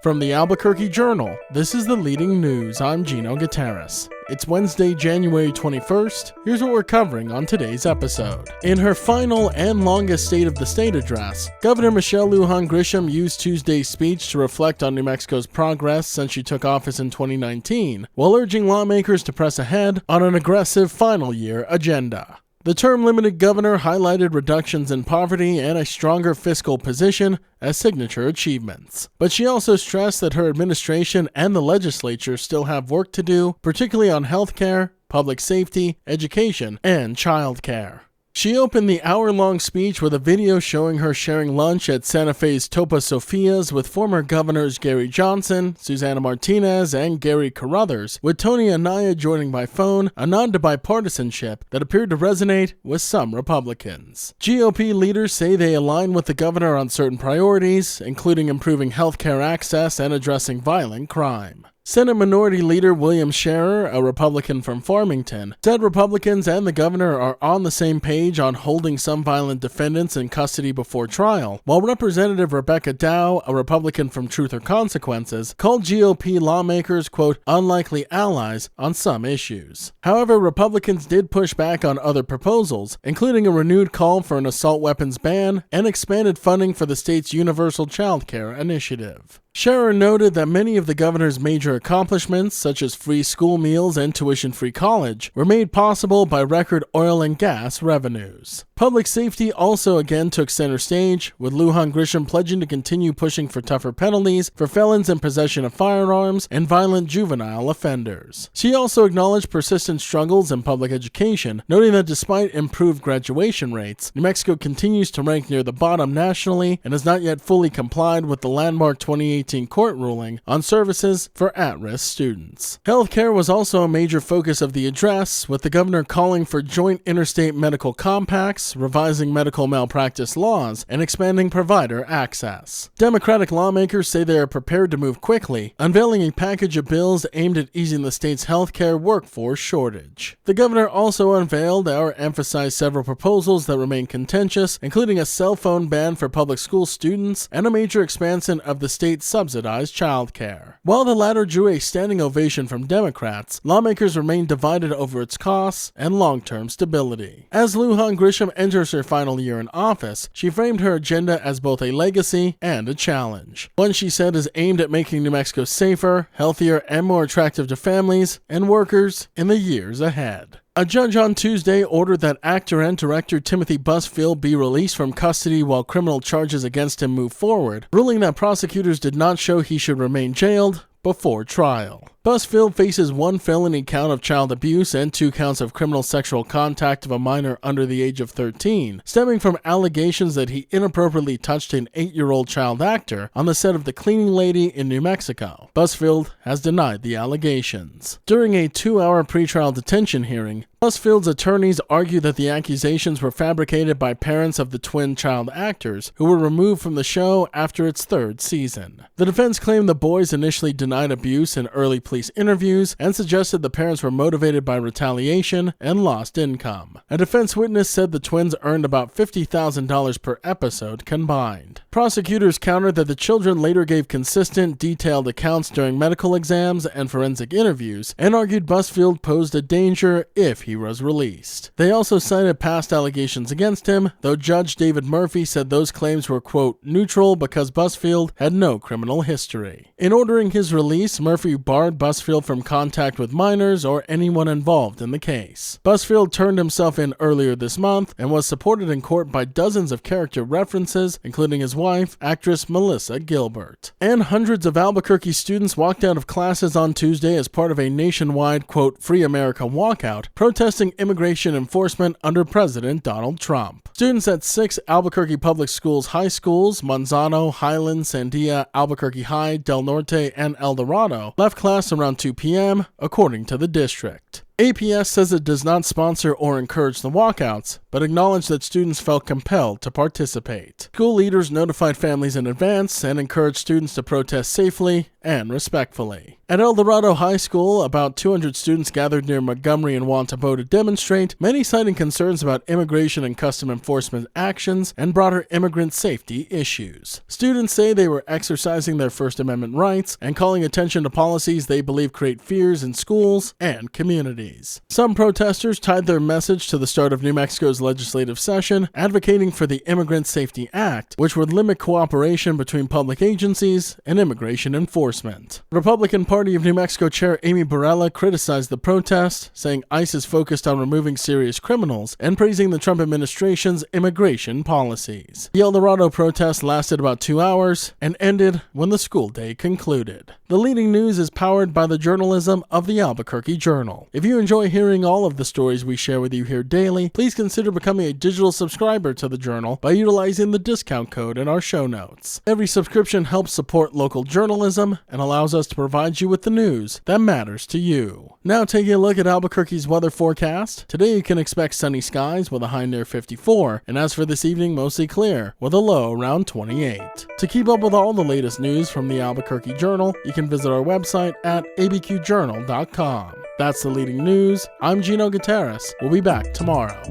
From the Albuquerque Journal, this is the leading news. I'm Gino Gutierrez. It's Wednesday, January 21st. Here's what we're covering on today's episode. In her final and longest State of the State address, Governor Michelle Lujan Grisham used Tuesday's speech to reflect on New Mexico's progress since she took office in 2019, while urging lawmakers to press ahead on an aggressive final year agenda. The term-limited governor highlighted reductions in poverty and a stronger fiscal position as signature achievements. But she also stressed that her administration and the legislature still have work to do, particularly on healthcare, public safety, education, and childcare. She opened the hour-long speech with a video showing her sharing lunch at Santa Fe's Topa Sofia's with former governors Gary Johnson, Susana Martinez, and Gary Carruthers, with Tony Anaya joining by phone, a nod to bipartisanship that appeared to resonate with some Republicans. GOP leaders say they align with the governor on certain priorities, including improving healthcare access and addressing violent crime. Senate Minority Leader William Scherer, a Republican from Farmington, said Republicans and the governor are on the same page on holding some violent defendants in custody before trial, while Representative Rebecca Dow, a Republican from Truth or Consequences, called GOP lawmakers, quote, unlikely allies on some issues. However, Republicans did push back on other proposals, including a renewed call for an assault weapons ban and expanded funding for the state's Universal Child Care Initiative. Scherer noted that many of the governor's major accomplishments, such as free school meals and tuition-free college, were made possible by record oil and gas revenues. Public safety also again took center stage, with Lujan Grisham pledging to continue pushing for tougher penalties for felons in possession of firearms and violent juvenile offenders. She also acknowledged persistent struggles in public education, noting that despite improved graduation rates, New Mexico continues to rank near the bottom nationally and has not yet fully complied with the landmark 2018 court ruling on services for at-risk students. Healthcare was also a major focus of the address, with the governor calling for joint interstate medical compacts, revising medical malpractice laws, and expanding provider access. Democratic lawmakers say they are prepared to move quickly, unveiling a package of bills aimed at easing the state's healthcare workforce shortage. The governor also unveiled or emphasized several proposals that remain contentious, including a cell phone ban for public school students and a major expansion of the state's subsidized childcare. While the latter drew a standing ovation from Democrats, lawmakers remain divided over its costs and long-term stability. As Lujan Grisham enters her final year in office, she framed her agenda as both a legacy and a challenge. One she said is aimed at making New Mexico safer, healthier, and more attractive to families and workers in the years ahead. A judge on Tuesday ordered that actor and director Timothy Busfield be released from custody while criminal charges against him move forward, ruling that prosecutors did not show he should remain jailed before trial. Busfield faces one felony count of child abuse and 2 counts of criminal sexual contact of a minor under the age of 13, stemming from allegations that he inappropriately touched an 8-year-old child actor on the set of The Cleaning Lady in New Mexico. Busfield has denied the allegations. During a 2-hour pretrial detention hearing, Busfield's attorneys argued that the accusations were fabricated by parents of the twin child actors who were removed from the show after its 3rd season. The defense claimed the boys initially denied abuse in early police interviews and suggested the parents were motivated by retaliation and lost income. A defense witness said the twins earned about $50,000 per episode combined. Prosecutors countered that the children later gave consistent, detailed accounts during medical exams and forensic interviews, and argued Busfield posed a danger if he was released. They also cited past allegations against him, though Judge David Murphy said those claims were, quote, neutral because Busfield had no criminal history. In ordering his release, Murphy barred Busfield from contact with minors or anyone involved in the case. Busfield turned himself in earlier this month and was supported in court by dozens of character references, including his wife, actress Melissa Gilbert. And hundreds of Albuquerque students walked out of classes on Tuesday as part of a nationwide, quote, Free America walkout, protesting immigration enforcement under President Donald Trump. Students at 6 Albuquerque Public Schools high schools, Manzano, Highland, Sandia, Albuquerque High, Del Norte, and El Dorado, left class around 2 p.m., according to the district. APS says it does not sponsor or encourage the walkouts, but acknowledged that students felt compelled to participate. School leaders notified families in advance and encouraged students to protest safely and respectfully. At El Dorado High School, about 200 students gathered near Montgomery and Wantabo to demonstrate, many citing concerns about immigration and custom enforcement actions and broader immigrant safety issues. Students say they were exercising their First Amendment rights and calling attention to policies they believe create fears in schools and communities. Some protesters tied their message to the start of New Mexico's legislative session, advocating for the Immigrant Safety Act, which would limit cooperation between public agencies and immigration enforcement. Republican Party of New Mexico Chair Amy Barella criticized the protest, saying ICE is focused on removing serious criminals and praising the Trump administration's immigration policies. The El Dorado protest lasted about 2 hours and ended when the school day concluded. The Leading News is powered by the journalism of the Albuquerque Journal. If you enjoy hearing all of the stories we share with you here daily, please consider becoming a digital subscriber to the Journal by utilizing the discount code in our show notes. Every subscription helps support local journalism and allows us to provide you with the news that matters to you. Now taking a look at Albuquerque's weather forecast. Today you can expect sunny skies with a high near 54, and as for this evening, mostly clear with a low around 28. To keep up with all the latest news from the Albuquerque Journal, you can visit our website at abqjournal.com. That's the Leading News. I'm Gino Gutierrez. We'll be back tomorrow.